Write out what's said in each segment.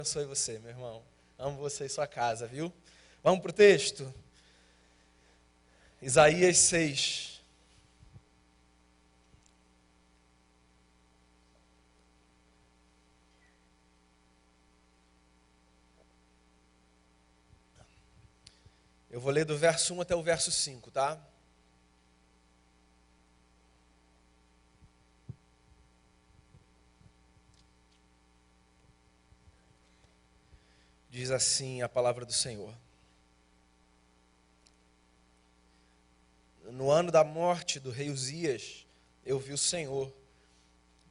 Abençoe você, meu irmão. Amo você e sua casa, viu? Vamos para o texto? Isaías 6. Eu vou ler do verso 1 até o verso 5, tá? Diz assim a palavra do Senhor. No ano da morte do rei Uzias, eu vi o Senhor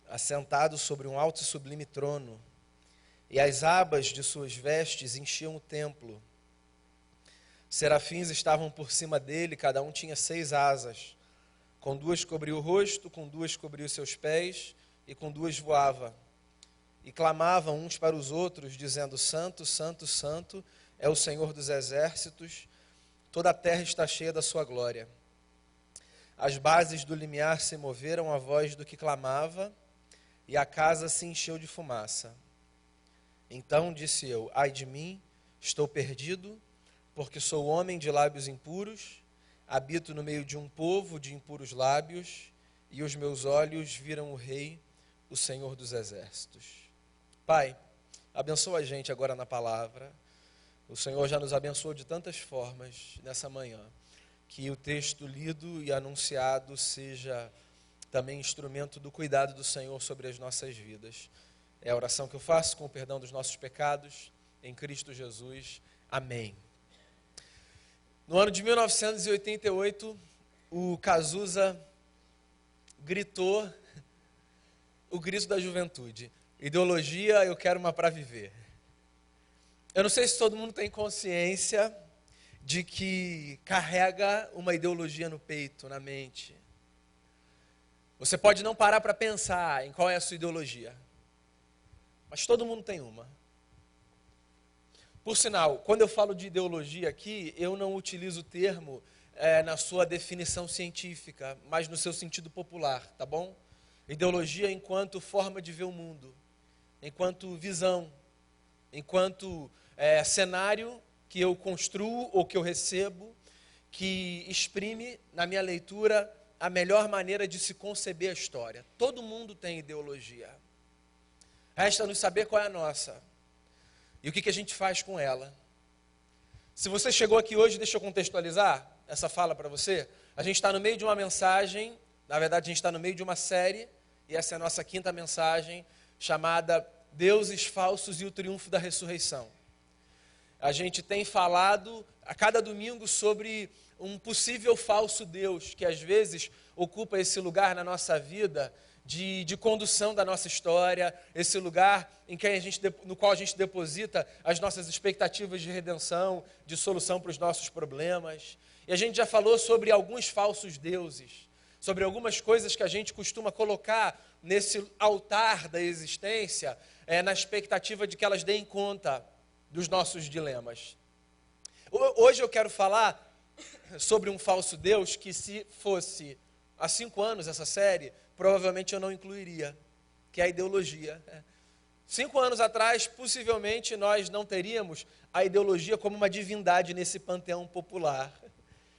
assentado sobre um alto e sublime trono, e as abas de suas vestes enchiam o templo. Serafins estavam por cima dele, cada um tinha 6 asas. Com 2 cobria o rosto, com 2 cobria os seus pés, e com 2 voava. E clamavam uns para os outros, dizendo: Santo, Santo, Santo é o Senhor dos exércitos, toda a terra está cheia da sua glória. As bases do limiar se moveram à voz do que clamava, e a casa se encheu de fumaça. Então disse eu: ai de mim, estou perdido, porque sou homem de lábios impuros, habito no meio de um povo de impuros lábios, e os meus olhos viram o Rei, o Senhor dos exércitos. Pai, abençoa a gente agora na palavra. O Senhor já nos abençoou de tantas formas nessa manhã. Que o texto lido e anunciado seja também instrumento do cuidado do Senhor sobre as nossas vidas. É a oração que eu faço com o perdão dos nossos pecados, em Cristo Jesus. Amém. No ano de 1988, o Cazuza gritou o grito da juventude: ideologia, eu quero uma para viver. Eu não sei se todo mundo tem consciência de que carrega uma ideologia no peito, na mente. Você pode não parar para pensar em qual é a sua ideologia, mas todo mundo tem uma. Por sinal, quando eu falo de ideologia aqui, eu não utilizo o termo na sua definição científica, mas no seu sentido popular, tá bom? Ideologia enquanto forma de ver o mundo, enquanto visão, enquanto cenário que eu construo ou que eu recebo, que exprime na minha leitura a melhor maneira de se conceber a história. Todo mundo tem ideologia. Resta-nos saber qual é a nossa e o que a gente faz com ela. Se você chegou aqui hoje, deixa eu contextualizar essa fala para você. A gente está no meio de uma mensagem, na verdade a gente está no meio de uma série, e essa é a nossa 5ª mensagem, chamada Deuses Falsos e o Triunfo da Ressurreição. A gente tem falado a cada domingo sobre um possível falso Deus, que às vezes ocupa esse lugar na nossa vida de condução da nossa história, esse lugar no qual a gente deposita as nossas expectativas de redenção, de solução para os nossos problemas. E a gente já falou sobre alguns falsos deuses, sobre algumas coisas que a gente costuma colocar nesse altar da existência, na expectativa de que elas deem conta dos nossos dilemas. Hoje eu quero falar sobre um falso Deus que, se fosse há 5 anos essa série, provavelmente eu não incluiria, que é a ideologia. 5 anos atrás, possivelmente, nós não teríamos a ideologia como uma divindade nesse panteão popular.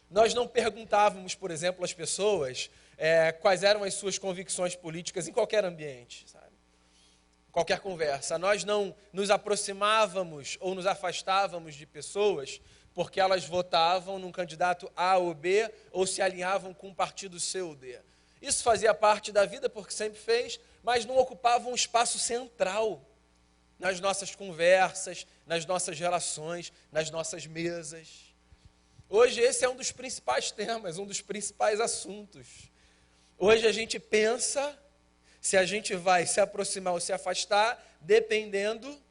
Nós não perguntávamos, por exemplo, às pessoas quais eram as suas convicções políticas em qualquer ambiente, sabe? Qualquer conversa. Nós não nos aproximávamos ou nos afastávamos de pessoas porque elas votavam num candidato A ou B ou se alinhavam com um partido C ou D. Isso fazia parte da vida, porque sempre fez, mas não ocupava um espaço central nas nossas conversas, nas nossas relações, nas nossas mesas. Hoje esse é um dos principais temas, um dos principais assuntos. Hoje a gente pensa se a gente vai se aproximar ou se afastar, dependendo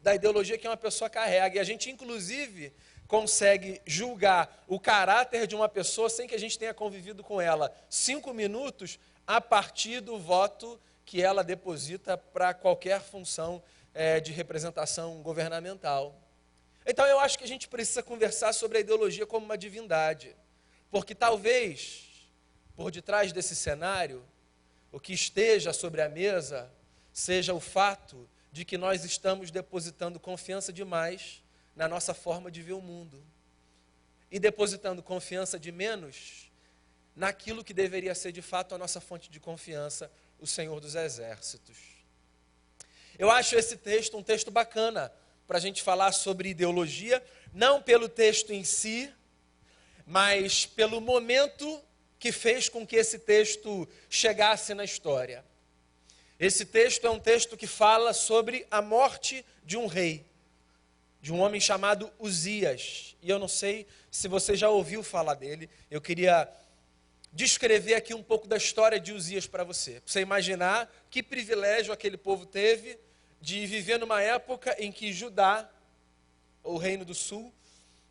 da ideologia que uma pessoa carrega. E a gente, inclusive, consegue julgar o caráter de uma pessoa sem que a gente tenha convivido com ela 5 minutos a partir do voto que ela deposita para qualquer função de representação governamental. Então eu acho que a gente precisa conversar sobre a ideologia como uma divindade, porque talvez, por detrás desse cenário, o que esteja sobre a mesa seja o fato de que nós estamos depositando confiança demais na nossa forma de ver o mundo e depositando confiança de menos naquilo que deveria ser de fato a nossa fonte de confiança, o Senhor dos Exércitos. Eu acho esse texto um texto bacana para a gente falar sobre ideologia, não pelo texto em si, mas pelo momento que fez com que esse texto chegasse na história. Esse texto é um texto que fala sobre a morte de um rei, de um homem chamado Uzias. E eu não sei se você já ouviu falar dele, eu queria descrever aqui um pouco da história de Uzias para você imaginar que privilégio aquele povo teve de viver numa época em que Judá, o reino do sul,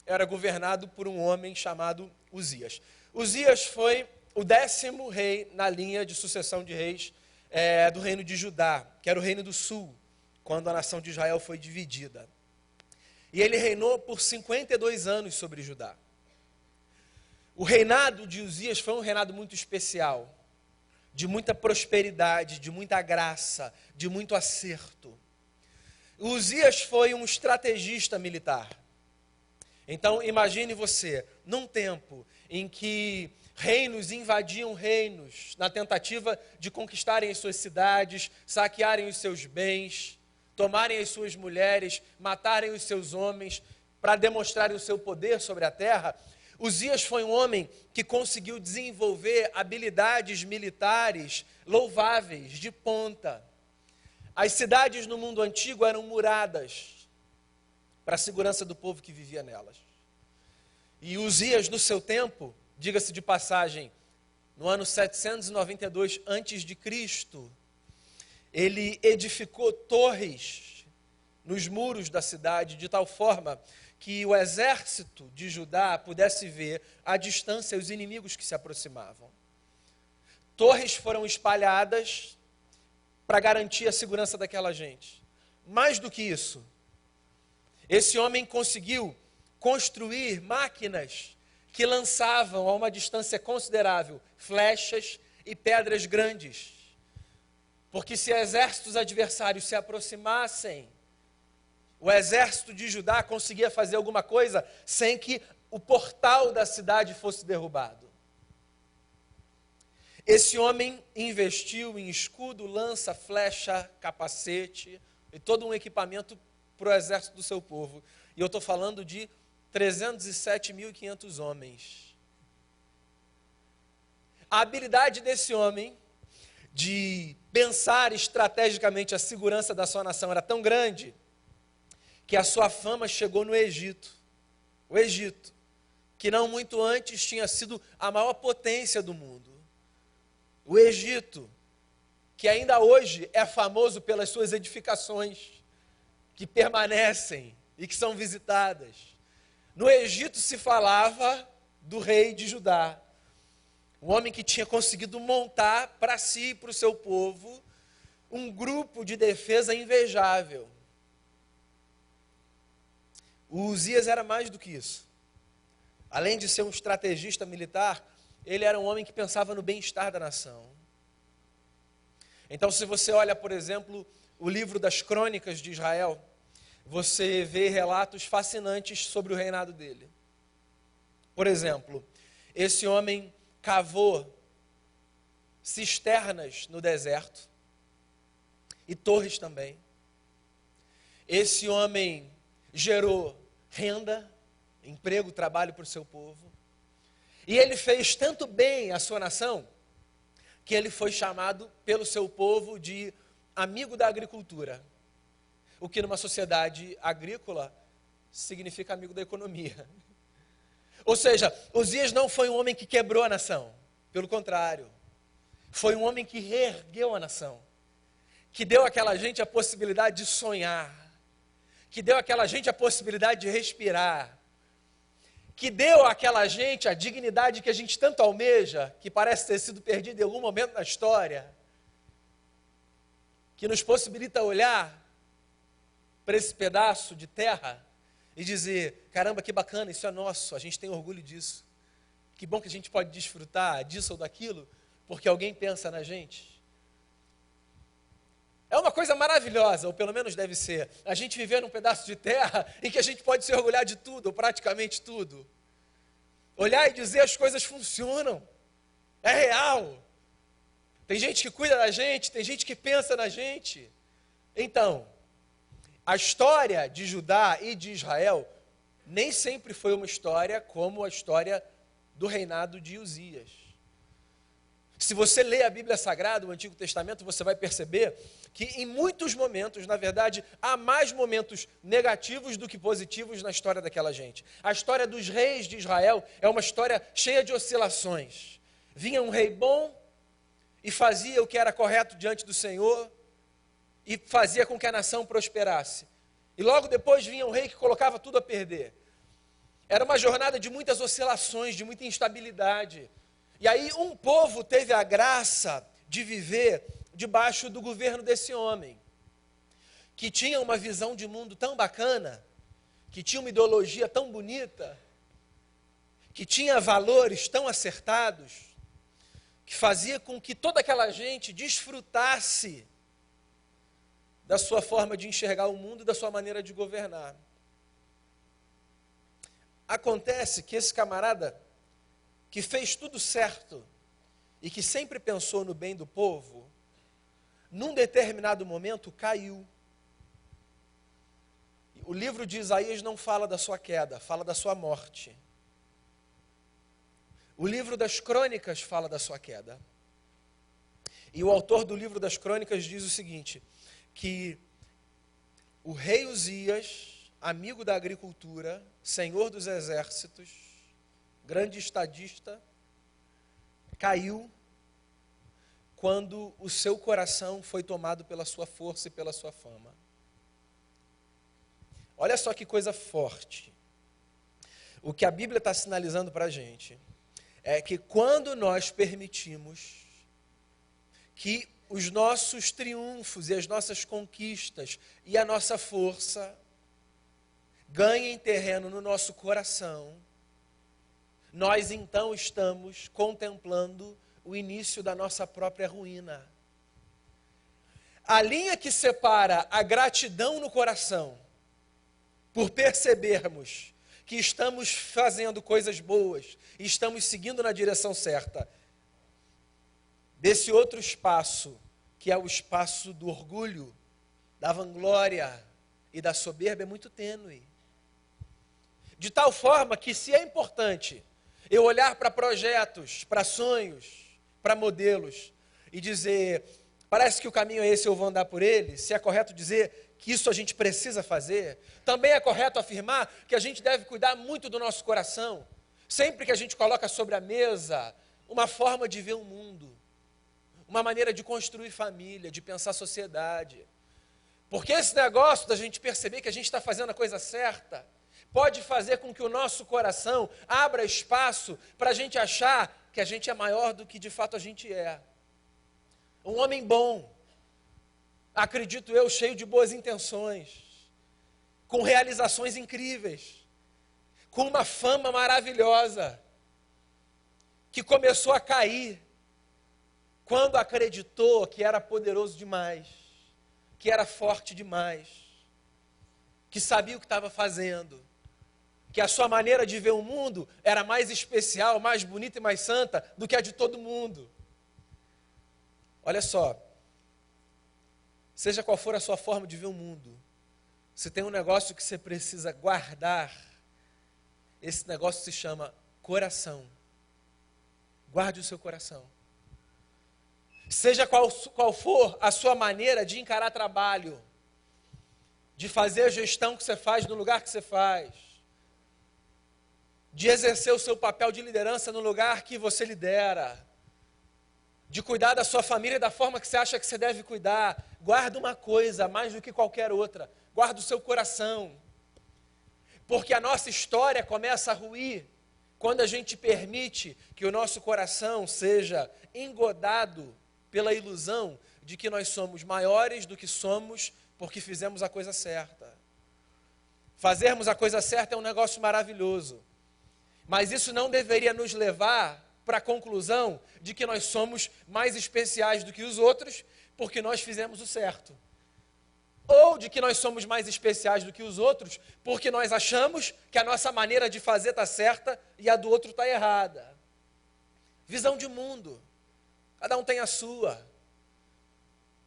era governado por um homem chamado Uzias. Uzias foi o 10º rei na linha de sucessão de reis do reino de Judá, que era o reino do sul, quando a nação de Israel foi dividida. E ele reinou por 52 anos sobre Judá. O reinado de Uzias foi um reinado muito especial, de muita prosperidade, de muita graça, de muito acerto. Uzias foi um estrategista militar. Então, imagine você, num tempo em que reinos invadiam reinos, na tentativa de conquistarem as suas cidades, saquearem os seus bens, tomarem as suas mulheres, matarem os seus homens, para demonstrarem o seu poder sobre a terra. Uzias foi um homem que conseguiu desenvolver habilidades militares louváveis, de ponta. As cidades no mundo antigo eram muradas para a segurança do povo que vivia nelas. E Uzias, no seu tempo, diga-se de passagem, no ano 792 a.C., ele edificou torres nos muros da cidade, de tal forma que o exército de Judá pudesse ver à distância os inimigos que se aproximavam. Torres foram espalhadas para garantir a segurança daquela gente. Mais do que isso, esse homem conseguiu construir máquinas que lançavam a uma distância considerável flechas e pedras grandes. Porque se exércitos adversários se aproximassem, o exército de Judá conseguia fazer alguma coisa sem que o portal da cidade fosse derrubado. Esse homem investiu em escudo, lança, flecha, capacete e todo um equipamento para o exército do seu povo. E eu estou falando de 307.500 homens. A habilidade desse homem de pensar estrategicamente a segurança da sua nação era tão grande que a sua fama chegou no Egito. O Egito, que não muito antes tinha sido a maior potência do mundo. O Egito, que ainda hoje é famoso pelas suas edificações, que permanecem e que são visitadas. No Egito se falava do rei de Judá, um homem que tinha conseguido montar para si e para o seu povo um grupo de defesa invejável. O Uzias era mais do que isso. Além de ser um estrategista militar, ele era um homem que pensava no bem-estar da nação. Então, se você olha, por exemplo, o livro das Crônicas de Israel, você vê relatos fascinantes sobre o reinado dele. Por exemplo, esse homem cavou cisternas no deserto e torres também. Esse homem gerou renda, emprego, trabalho para o seu povo. E ele fez tanto bem à sua nação, que ele foi chamado pelo seu povo de amigo da agricultura. O que numa sociedade agrícola significa amigo da economia. Ou seja, Uzias não foi um homem que quebrou a nação. Pelo contrário, foi um homem que reergueu a nação. Que deu àquela gente a possibilidade de sonhar. Que deu àquela gente a possibilidade de respirar. Que deu àquela gente a dignidade que a gente tanto almeja, que parece ter sido perdida em algum momento na história, que nos possibilita olhar para esse pedaço de terra e dizer, caramba, que bacana, isso é nosso, a gente tem orgulho disso. Que bom que a gente pode desfrutar disso ou daquilo, porque alguém pensa na gente. É uma coisa maravilhosa, ou pelo menos deve ser, a gente viver num pedaço de terra em que a gente pode se orgulhar de tudo, ou praticamente tudo. Olhar e dizer as coisas funcionam, é real. Tem gente que cuida da gente, tem gente que pensa na gente. Então, a história de Judá e de Israel nem sempre foi uma história como a história do reinado de Uzias. Se você lê a Bíblia Sagrada, o Antigo Testamento, você vai perceber que em muitos momentos, na verdade, há mais momentos negativos do que positivos na história daquela gente. A história dos reis de Israel é uma história cheia de oscilações. Vinha um rei bom e fazia o que era correto diante do Senhor e fazia com que a nação prosperasse. E logo depois vinha um rei que colocava tudo a perder. Era uma jornada de muitas oscilações, de muita instabilidade. E aí um povo teve a graça de viver debaixo do governo desse homem, que tinha uma visão de mundo tão bacana, que tinha uma ideologia tão bonita, que tinha valores tão acertados, que fazia com que toda aquela gente desfrutasse da sua forma de enxergar o mundo e da sua maneira de governar. Acontece que esse camarada, que fez tudo certo e que sempre pensou no bem do povo, num determinado momento caiu. O livro de Isaías não fala da sua queda, fala da sua morte. O livro das Crônicas fala da sua queda. E o autor do livro das Crônicas diz o seguinte, que o rei Uzias, amigo da agricultura, senhor dos exércitos, grande estadista, caiu quando o seu coração foi tomado pela sua força e pela sua fama. Olha só que coisa forte. O que a Bíblia está sinalizando para a gente é que quando nós permitimos que os nossos triunfos e as nossas conquistas e a nossa força ganhem terreno no nosso coração, nós então estamos contemplando o início da nossa própria ruína. A linha que separa a gratidão no coração, por percebermos que estamos fazendo coisas boas e estamos seguindo na direção certa, desse outro espaço, que é o espaço do orgulho, da vanglória e da soberba, é muito tênue. De tal forma que, se é importante eu olhar para projetos, para sonhos, para modelos e dizer, parece que o caminho é esse, eu vou andar por ele, se é correto dizer que isso a gente precisa fazer, também é correto afirmar que a gente deve cuidar muito do nosso coração, sempre que a gente coloca sobre a mesa uma forma de ver o mundo, uma maneira de construir família, de pensar sociedade. Porque esse negócio da gente perceber que a gente está fazendo a coisa certa, pode fazer com que o nosso coração abra espaço para a gente achar que a gente é maior do que de fato a gente é. Um homem bom, acredito eu, cheio de boas intenções, com realizações incríveis, com uma fama maravilhosa, que começou a cair quando acreditou que era poderoso demais, que era forte demais, que sabia o que estava fazendo, que a sua maneira de ver o mundo era mais especial, mais bonita e mais santa do que a de todo mundo. Olha só, seja qual for a sua forma de ver o mundo, se tem um negócio que você precisa guardar, esse negócio se chama coração. Guarde o seu coração. Seja qual for a sua maneira de encarar trabalho, de fazer a gestão que você faz no lugar que você faz, de exercer o seu papel de liderança no lugar que você lidera, de cuidar da sua família da forma que você acha que você deve cuidar, guarda uma coisa mais do que qualquer outra, guarda o seu coração, porque a nossa história começa a ruir quando a gente permite que o nosso coração seja engodado pela ilusão de que nós somos maiores do que somos porque fizemos a coisa certa. Fazermos a coisa certa é um negócio maravilhoso, mas isso não deveria nos levar para a conclusão de que nós somos mais especiais do que os outros, porque nós fizemos o certo. Ou de que nós somos mais especiais do que os outros, porque nós achamos que a nossa maneira de fazer está certa e a do outro está errada. Visão de mundo. Cada um tem a sua.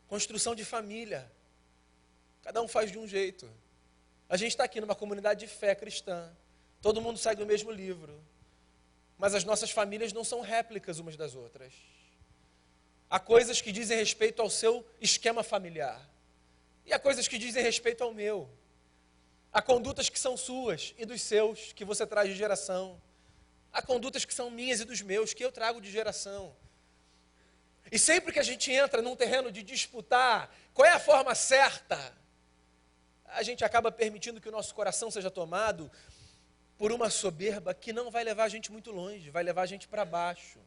Construção de família. Cada um faz de um jeito. A gente está aqui numa comunidade de fé cristã. Todo mundo segue o mesmo livro. Mas as nossas famílias não são réplicas umas das outras. Há coisas que dizem respeito ao seu esquema familiar. E há coisas que dizem respeito ao meu. Há condutas que são suas e dos seus, que você traz de geração. Há condutas que são minhas e dos meus, que eu trago de geração. E sempre que a gente entra num terreno de disputar qual é a forma certa, a gente acaba permitindo que o nosso coração seja tomado por uma soberba que não vai levar a gente muito longe, vai levar a gente para baixo.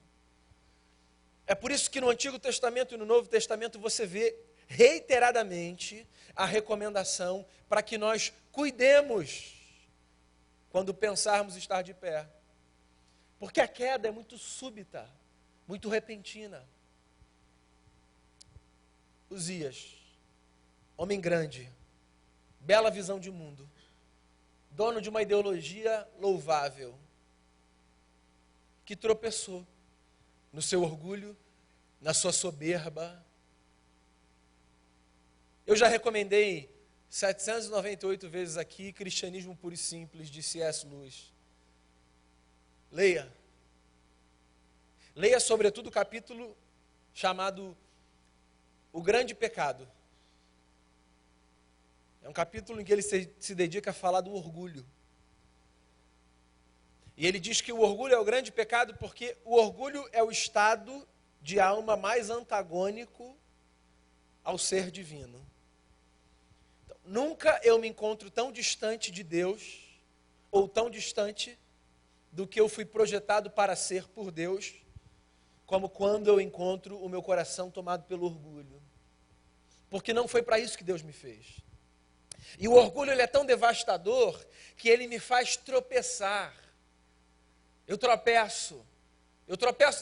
É por isso que no Antigo Testamento e no Novo Testamento você vê reiteradamente a recomendação para que nós cuidemos quando pensarmos estar de pé. Porque a queda é muito súbita, muito repentina. Uzias, homem grande, bela visão de mundo, dono de uma ideologia louvável, que tropeçou no seu orgulho, na sua soberba. Eu já recomendei 798 vezes aqui Cristianismo Puro e Simples, de C.S. Lewis. Leia. Leia sobretudo o capítulo chamado O Grande Pecado. É um capítulo em que ele se dedica a falar do orgulho. E ele diz que o orgulho é o grande pecado porque o orgulho é o estado de alma mais antagônico ao ser divino. Então, nunca eu me encontro tão distante de Deus, ou tão distante do que eu fui projetado para ser por Deus, como quando eu encontro o meu coração tomado pelo orgulho. Porque não foi para isso que Deus me fez. E o orgulho ele é tão devastador que ele me faz tropeçar. Eu tropeço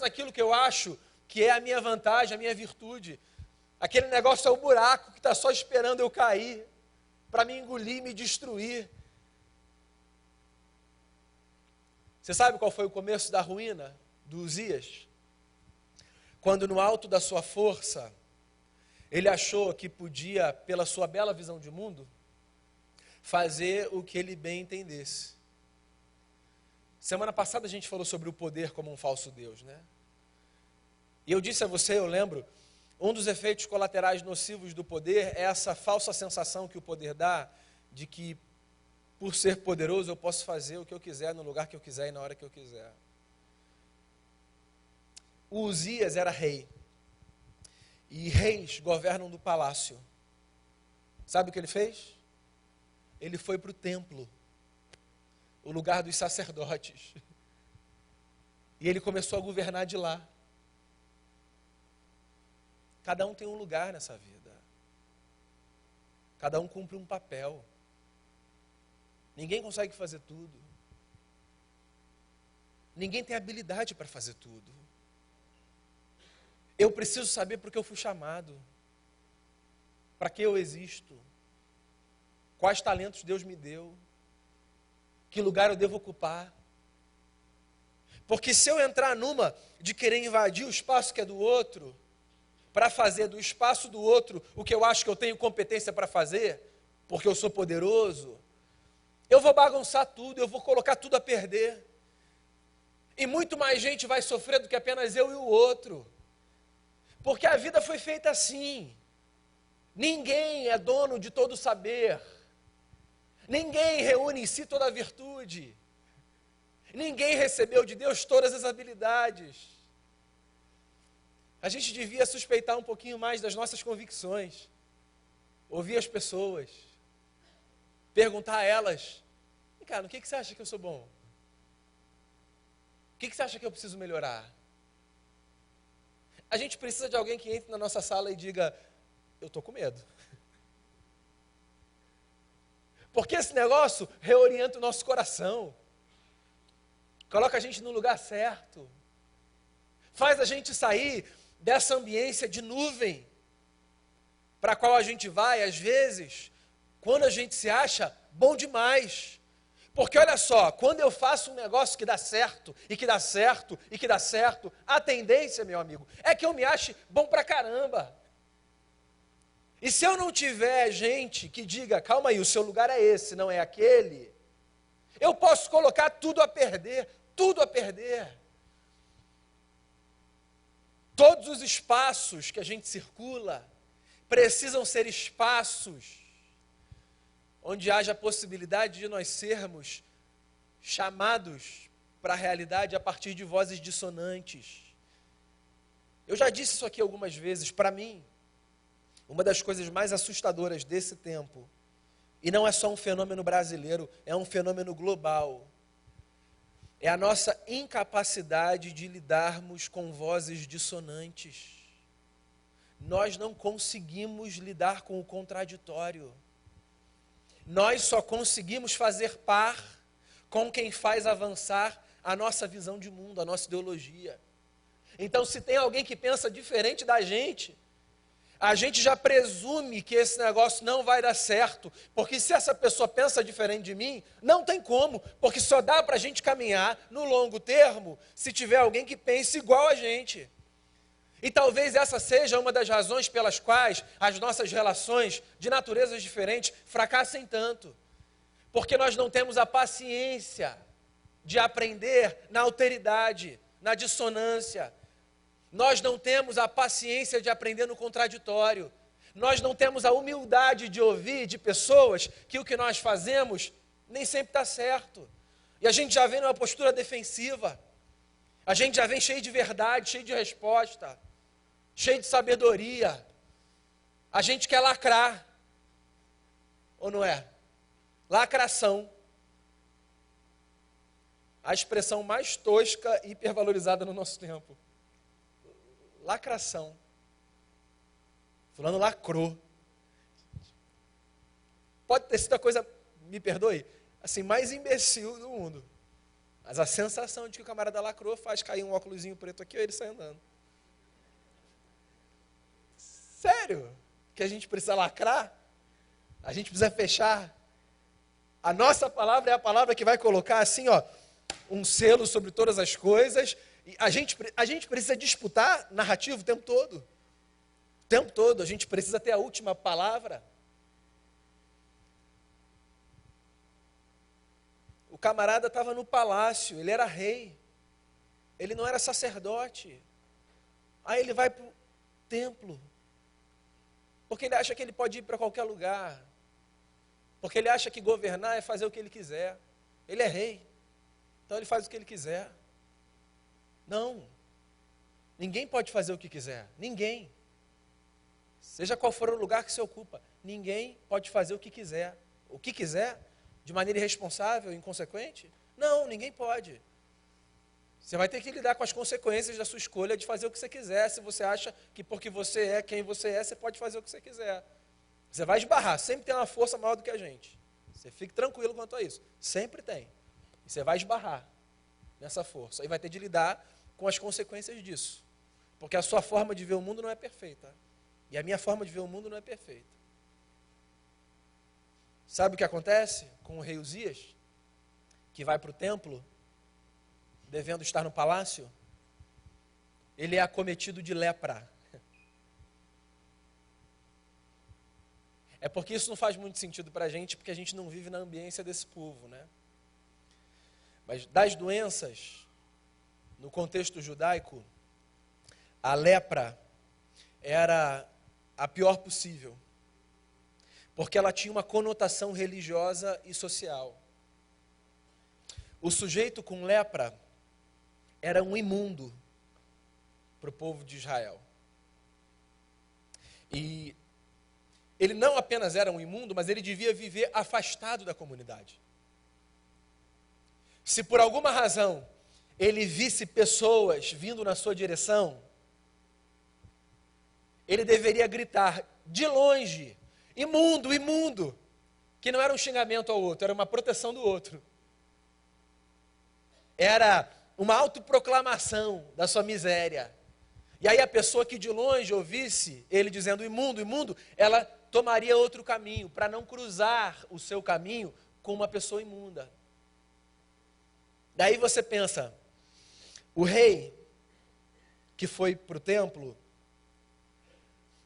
naquilo que eu acho que é a minha vantagem, a minha virtude. Aquele negócio é o buraco que está só esperando eu cair, para me engolir, me destruir. Você sabe qual foi o começo da ruína do Uzias? Quando no alto da sua força, ele achou que podia, pela sua bela visão de mundo, fazer o que ele bem entendesse. Semana passada a gente falou sobre o poder como um falso Deus, né? E eu disse a você, eu lembro, um dos efeitos colaterais nocivos do poder é essa falsa sensação que o poder dá de que, por ser poderoso, eu posso fazer o que eu quiser, no lugar que eu quiser e na hora que eu quiser. O Uzias era rei. E reis governam do palácio. Sabe o que ele fez? Ele foi para o templo, o lugar dos sacerdotes. E ele começou a governar de lá. Cada um tem um lugar nessa vida. Cada um cumpre um papel. Ninguém consegue fazer tudo. Ninguém tem habilidade para fazer tudo. Eu preciso saber por que eu fui chamado. Para que eu existo. Quais talentos Deus me deu. Que lugar eu devo ocupar. Porque se eu entrar numa de querer invadir o espaço que é do outro, para fazer do espaço do outro o que eu acho que eu tenho competência para fazer, porque eu sou poderoso, eu vou bagunçar tudo, eu vou colocar tudo a perder. E muito mais gente vai sofrer do que apenas eu e o outro. Porque a vida foi feita assim. Ninguém é dono de todo saber. Ninguém reúne em si toda a virtude. Ninguém recebeu de Deus todas as habilidades. A gente devia suspeitar um pouquinho mais das nossas convicções. Ouvir as pessoas. Perguntar a elas: cara, no que você acha que eu sou bom? O que você acha que eu preciso melhorar? A gente precisa de alguém que entre na nossa sala e diga: eu estou com medo. Porque esse negócio reorienta o nosso coração. Coloca a gente no lugar certo. Faz a gente sair dessa ambiência de nuvem para a qual a gente vai, às vezes, quando a gente se acha bom demais. Porque olha só, quando eu faço um negócio que dá certo, e que dá certo, e que dá certo, a tendência, meu amigo, é que eu me ache bom pra caramba. E se eu não tiver gente que diga, calma aí, o seu lugar é esse, não é aquele, eu posso colocar tudo a perder, tudo a perder. Todos os espaços que a gente circula precisam ser espaços onde haja a possibilidade de nós sermos chamados para a realidade a partir de vozes dissonantes. Eu já disse isso aqui algumas vezes, para mim, uma das coisas mais assustadoras desse tempo, e não é só um fenômeno brasileiro, é um fenômeno global, é a nossa incapacidade de lidarmos com vozes dissonantes. Nós não conseguimos lidar com o contraditório. Nós só conseguimos fazer par com quem faz avançar a nossa visão de mundo, a nossa ideologia. Então, se tem alguém que pensa diferente da gente, a gente já presume que esse negócio não vai dar certo, porque se essa pessoa pensa diferente de mim, não tem como, porque só dá para a gente caminhar no longo termo se tiver alguém que pense igual a gente. E talvez essa seja uma das razões pelas quais as nossas relações de naturezas diferentes fracassem tanto, porque nós não temos a paciência de aprender na alteridade, na dissonância. Nós não temos a paciência de aprender no contraditório. Nós não temos a humildade de ouvir de pessoas que o que nós fazemos nem sempre está certo. E a gente já vem numa postura defensiva. A gente já vem cheio de verdade, cheio de resposta, cheio de sabedoria. A gente quer lacrar. Ou não é? Lacração. A expressão mais tosca e hipervalorizada no nosso tempo. Lacração. Fulano lacrou. Pode ter sido a coisa, me perdoe, assim, mais imbecil do mundo. Mas a sensação de que o camarada lacrou faz cair um óculosinho preto aqui e ele sai andando. Sério? Que a gente precisa lacrar? A gente precisa fechar? A nossa palavra é a palavra que vai colocar assim, ó, um selo sobre todas as coisas. E a gente precisa disputar narrativo o tempo todo. O tempo todo a gente precisa ter a última palavra. O camarada estava no palácio, ele era rei. Ele não era sacerdote. Aí ele vai para o templo. Porque ele acha que ele pode ir para qualquer lugar. Porque ele acha que governar é fazer o que ele quiser. Ele é rei. Então ele faz o que ele quiser. Não. Ninguém pode fazer o que quiser. Ninguém. Seja qual for o lugar que se ocupa. Ninguém pode fazer o que quiser. O que quiser? De maneira irresponsável, inconsequente? Não, ninguém pode. Você vai ter que lidar com as consequências da sua escolha de fazer o que você quiser, se você acha que porque você é quem você é, você pode fazer o que você quiser. Você vai esbarrar, sempre tem uma força maior do que a gente. Você fique tranquilo quanto a isso. Sempre tem. E você vai esbarrar nessa força. E vai ter de lidar com as consequências disso. Porque a sua forma de ver o mundo não é perfeita. E a minha forma de ver o mundo não é perfeita. Sabe o que acontece com o rei Uzias? Que vai para o templo, devendo estar no palácio, ele é acometido de lepra. É porque isso não faz muito sentido para a gente, porque a gente não vive na ambiência desse povo, né? Mas das doenças, no contexto judaico, a lepra era a pior possível, porque ela tinha uma conotação religiosa e social. O sujeito com lepra era um imundo para o povo de Israel. E ele não apenas era um imundo, mas ele devia viver afastado da comunidade. Se por alguma razão ele visse pessoas vindo na sua direção, ele deveria gritar de longe, imundo, imundo, que não era um xingamento ao outro, era uma proteção do outro. Era uma autoproclamação da sua miséria. E aí a pessoa que de longe ouvisse ele dizendo imundo, imundo, ela tomaria outro caminho, para não cruzar o seu caminho com uma pessoa imunda. Daí você pensa, o rei que foi para o templo,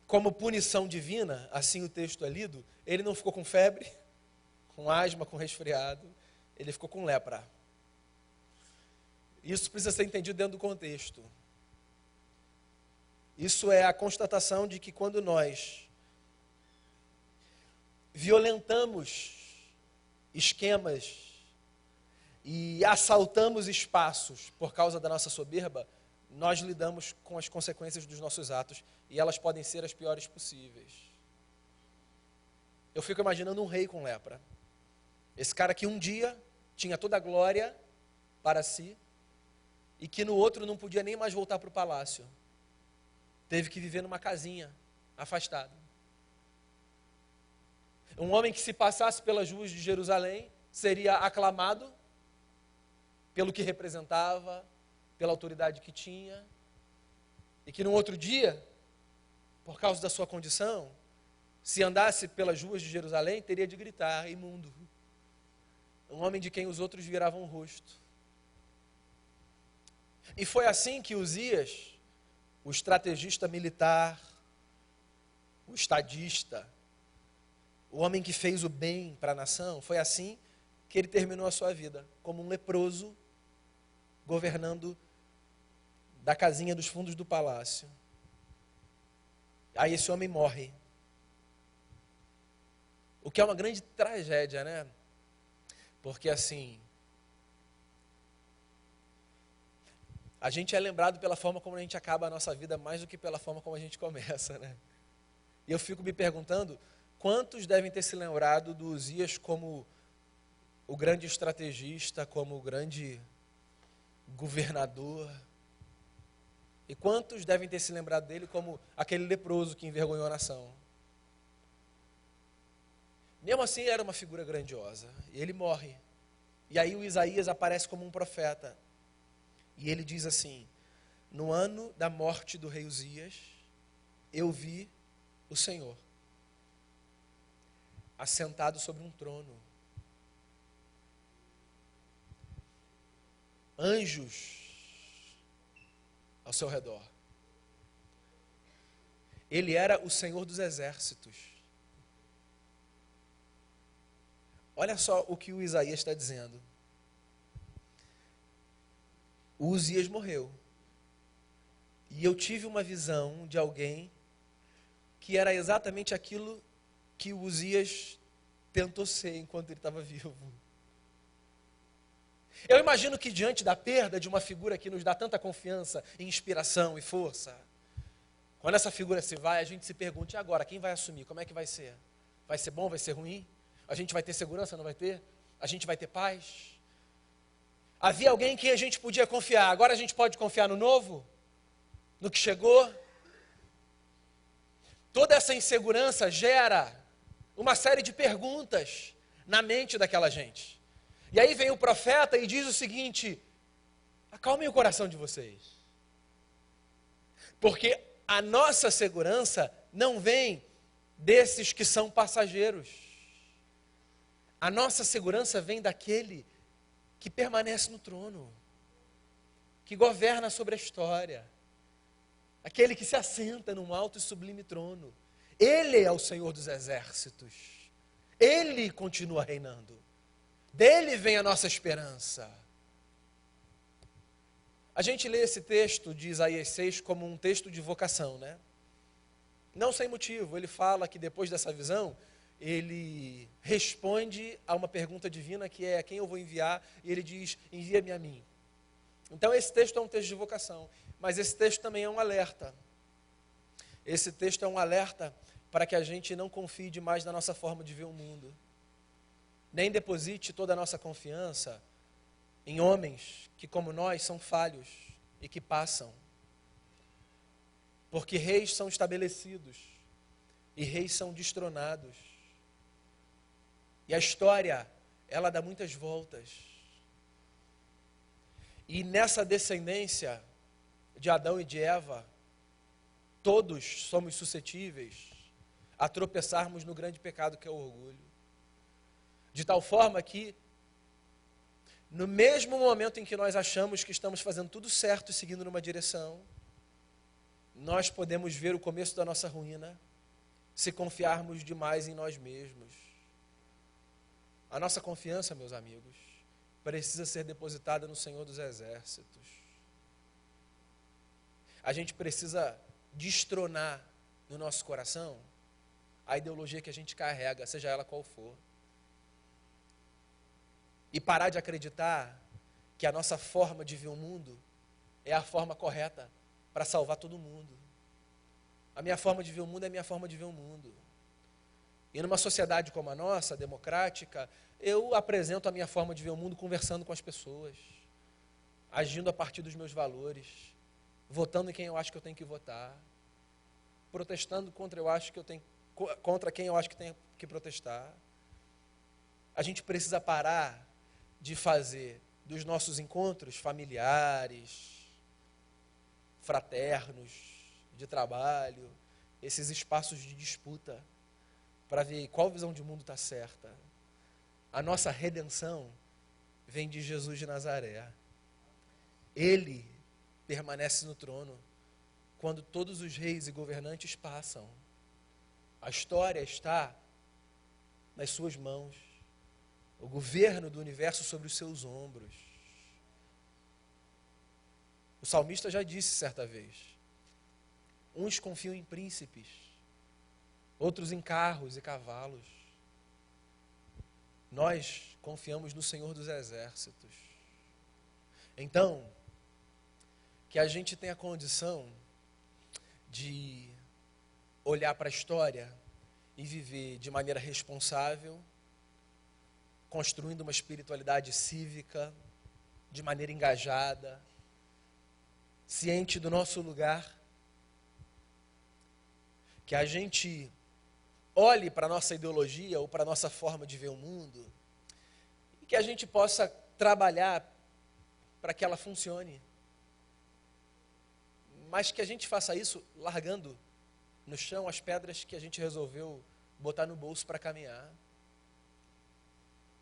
como punição divina, assim o texto é lido, ele não ficou com febre, com asma, com resfriado, ele ficou com lepra. Isso precisa ser entendido dentro do contexto. Isso é a constatação de que quando nós violentamos esquemas e assaltamos espaços por causa da nossa soberba, nós lidamos com as consequências dos nossos atos e elas podem ser as piores possíveis. Eu fico imaginando um rei com lepra. Esse cara que um dia tinha toda a glória para si e que no outro não podia nem mais voltar para o palácio. Teve que viver numa casinha, afastado. Um homem que se passasse pelas ruas de Jerusalém seria aclamado pelo que representava, pela autoridade que tinha, e que no outro dia, por causa da sua condição, se andasse pelas ruas de Jerusalém, teria de gritar, imundo. Um homem de quem os outros viravam o rosto. E foi assim que Uzias, o estrategista militar, o estadista, o homem que fez o bem para a nação, foi assim que ele terminou a sua vida, como um leproso, governando da casinha dos fundos do palácio. Aí esse homem morre. O que é uma grande tragédia, né? Porque assim, a gente é lembrado pela forma como a gente acaba a nossa vida mais do que pela forma como a gente começa, né? E eu fico me perguntando, quantos devem ter se lembrado do Uzias como o grande estrategista, como o grande governador? E quantos devem ter se lembrado dele como aquele leproso que envergonhou a nação? Mesmo assim, ele era uma figura grandiosa. E ele morre. E aí o Isaías aparece como um profeta. E ele diz assim, no ano da morte do rei Uzias, eu vi o Senhor assentado sobre um trono. Anjos ao seu redor. Ele era o Senhor dos exércitos. Olha só o que o Isaías está dizendo. O Uzias morreu. E eu tive uma visão de alguém que era exatamente aquilo que o Uzias tentou ser enquanto ele estava vivo. Eu imagino que diante da perda de uma figura que nos dá tanta confiança, inspiração e força, quando essa figura se vai, a gente se pergunta, e agora, quem vai assumir? Como é que vai ser? Vai ser bom, vai ser ruim? A gente vai ter segurança, não vai ter? A gente vai ter paz? Havia alguém em quem a gente podia confiar, agora a gente pode confiar no novo? No que chegou? Toda essa insegurança gera uma série de perguntas na mente daquela gente. E aí vem o profeta e diz o seguinte, acalmem o coração de vocês. Porque a nossa segurança não vem desses que são passageiros. A nossa segurança vem daquele que permanece no trono, que governa sobre a história, aquele que se assenta num alto e sublime trono. Ele é o Senhor dos exércitos. Ele continua reinando. Dele vem a nossa esperança. A gente lê esse texto de Isaías 6 como um texto de vocação, né? Não sem motivo. Ele fala que depois dessa visão, ele responde a uma pergunta divina que é a quem eu vou enviar, e ele diz, envia-me a mim. Então esse texto é um texto de vocação, mas esse texto também é um alerta. Esse texto é um alerta para que a gente não confie demais na nossa forma de ver o mundo. Nem deposite toda a nossa confiança em homens que, como nós, são falhos e que passam. Porque reis são estabelecidos e reis são destronados. E a história, ela dá muitas voltas. E nessa descendência de Adão e de Eva, todos somos suscetíveis a tropeçarmos no grande pecado que é o orgulho. De tal forma que, no mesmo momento em que nós achamos que estamos fazendo tudo certo e seguindo numa direção, nós podemos ver o começo da nossa ruína se confiarmos demais em nós mesmos. A nossa confiança, meus amigos, precisa ser depositada no Senhor dos Exércitos. A gente precisa destronar no nosso coração a ideologia que a gente carrega, seja ela qual for. E parar de acreditar que a nossa forma de ver o mundo é a forma correta para salvar todo mundo. A minha forma de ver o mundo é a minha forma de ver o mundo. E numa sociedade como a nossa, democrática, eu apresento a minha forma de ver o mundo conversando com as pessoas, agindo a partir dos meus valores, votando em quem eu acho que eu tenho que votar, protestando contra quem eu acho que tenho que protestar. A gente precisa parar de fazer dos nossos encontros familiares, fraternos, de trabalho, esses espaços de disputa, para ver qual visão de mundo está certa. A nossa redenção vem de Jesus de Nazaré. Ele permanece no trono quando todos os reis e governantes passam. A história está nas suas mãos. O governo do universo sobre os seus ombros. O salmista já disse certa vez: uns confiam em príncipes, outros em carros e cavalos. Nós confiamos no Senhor dos Exércitos. Então, que a gente tenha condição de olhar para a história e viver de maneira responsável, construindo uma espiritualidade cívica, de maneira engajada, ciente do nosso lugar, que a gente olhe para a nossa ideologia ou para a nossa forma de ver o mundo e que a gente possa trabalhar para que ela funcione, mas que a gente faça isso largando no chão as pedras que a gente resolveu botar no bolso para caminhar.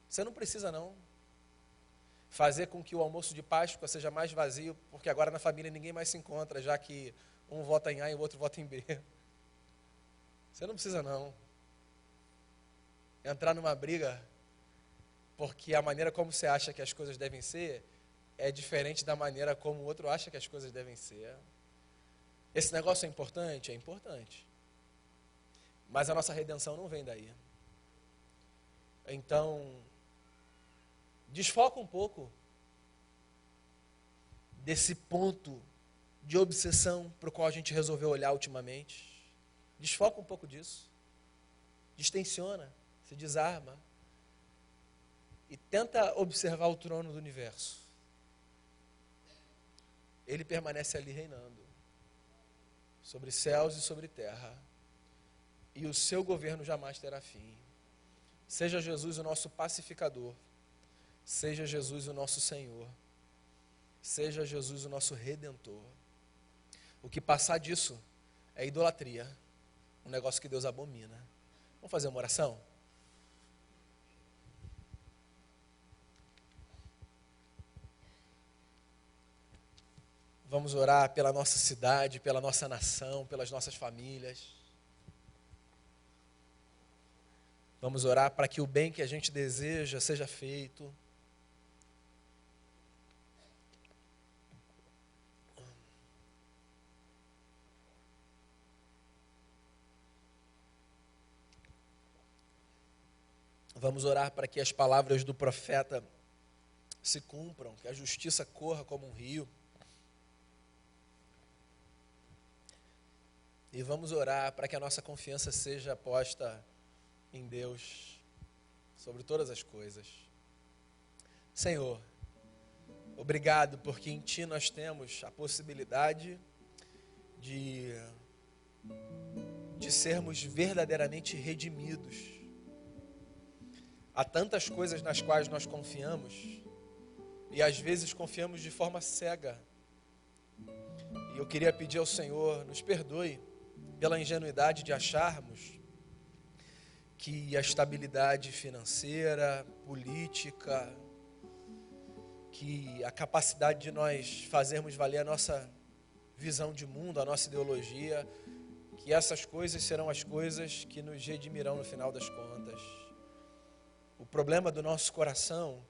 Você não precisa não fazer com que o almoço de Páscoa seja mais vazio, porque agora na família ninguém mais se encontra, já que um vota em A e o outro vota em B. Você não precisa não entrar numa briga, porque a maneira como você acha que as coisas devem ser é diferente da maneira como o outro acha que as coisas devem ser. Esse negócio é importante? É importante. Mas a nossa redenção não vem daí. Então, desfoca um pouco desse ponto de obsessão para o qual a gente resolveu olhar ultimamente. Desfoca um pouco disso. Distensiona, se desarma. E tenta observar o trono do universo. Ele permanece ali reinando, sobre céus e sobre terra. E o seu governo jamais terá fim. Seja Jesus o nosso pacificador. Seja Jesus o nosso Senhor. Seja Jesus o nosso Redentor. O que passar disso é idolatria. Um negócio que Deus abomina. Vamos fazer uma oração? Vamos orar pela nossa cidade, pela nossa nação, pelas nossas famílias. Vamos orar para que o bem que a gente deseja seja feito. Vamos orar para que as palavras do profeta se cumpram, que a justiça corra como um rio. E vamos orar para que a nossa confiança seja posta em Deus sobre todas as coisas. Senhor, obrigado porque em Ti nós temos a possibilidade de sermos verdadeiramente redimidos. Há tantas coisas nas quais nós confiamos e às vezes confiamos de forma cega. E eu queria pedir ao Senhor, nos perdoe, pela ingenuidade de acharmos que a estabilidade financeira, política, que a capacidade de nós fazermos valer a nossa visão de mundo, a nossa ideologia, que essas coisas serão as coisas que nos redimirão no final das contas. O problema do nosso coração,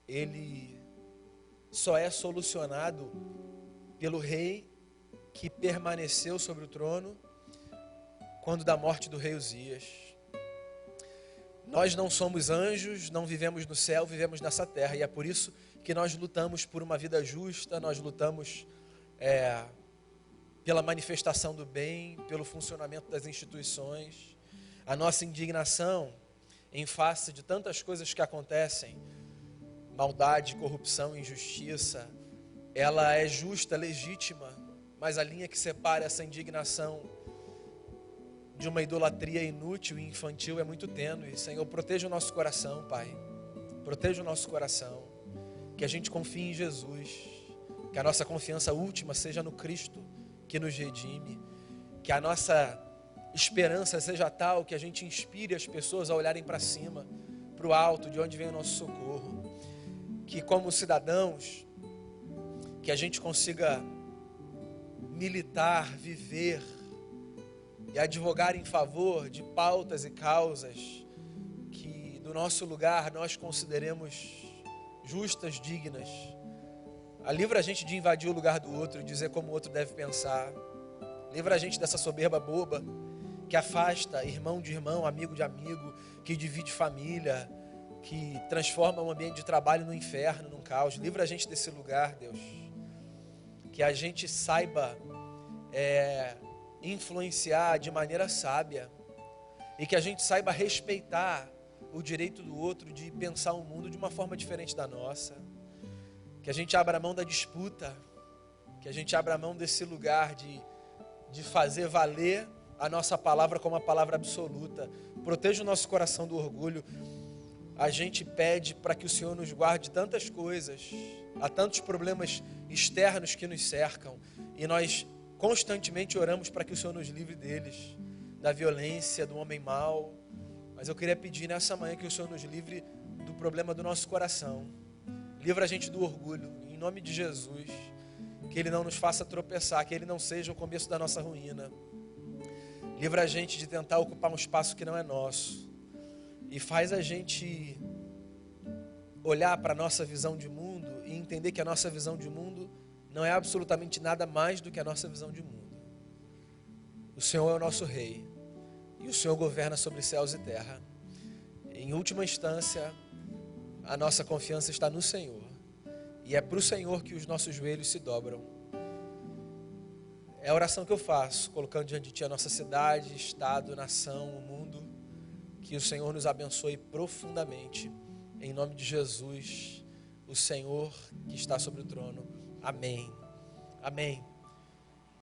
ele só é solucionado pelo rei que permaneceu sobre o trono quando da morte do rei Uzias. Nós não somos anjos, não vivemos no céu, vivemos nessa terra, e é por isso que nós lutamos por uma vida justa, nós lutamos pela manifestação do bem, pelo funcionamento das instituições. A nossa indignação em face de tantas coisas que acontecem, maldade, corrupção, injustiça, ela é justa, legítima, mas a linha que separa essa indignação de uma idolatria inútil e infantil é muito tênue. Senhor, proteja o nosso coração, Pai. Proteja o nosso coração. Que a gente confie em Jesus. Que a nossa confiança última seja no Cristo que nos redime. Que a nossa esperança seja tal que a gente inspire as pessoas a olharem para cima, para o alto, de onde vem o nosso socorro. Que como cidadãos, que a gente consiga militar, viver e advogar em favor de pautas e causas que do nosso lugar nós consideremos justas, dignas. Livra a gente de invadir o lugar do outro e dizer como o outro deve pensar. Livra a gente dessa soberba boba que afasta irmão de irmão, amigo de amigo, que divide família, que transforma um ambiente de trabalho no inferno, num caos. Livra a gente desse lugar, Deus. Que a gente saiba influenciar de maneira sábia e que a gente saiba respeitar o direito do outro de pensar o mundo de uma forma diferente da nossa. Que a gente abra mão da disputa, que a gente abra mão desse lugar de fazer valer a nossa palavra como a palavra absoluta. Proteja o nosso coração do orgulho. A gente pede para que o Senhor nos guarde de tantas coisas, há tantos problemas externos que nos cercam, e nós constantemente oramos para que o Senhor nos livre deles, da violência, do homem mau. Mas eu queria pedir nessa manhã que o Senhor nos livre do problema do nosso coração. Livra a gente do orgulho, em nome de Jesus. Que Ele não nos faça tropeçar, que Ele não seja o começo da nossa ruína. Livra a gente de tentar ocupar um espaço que não é nosso. E faz a gente olhar para a nossa visão de mundo e entender que a nossa visão de mundo não é absolutamente nada mais do que a nossa visão de mundo. O Senhor é o nosso Rei. E o Senhor governa sobre céus e terra. Em última instância, a nossa confiança está no Senhor. E é para o Senhor que os nossos joelhos se dobram. É a oração que eu faço, colocando diante de Ti a nossa cidade, estado, nação, o mundo. Que o Senhor nos abençoe profundamente. Em nome de Jesus, o Senhor que está sobre o trono. Amém. Amém.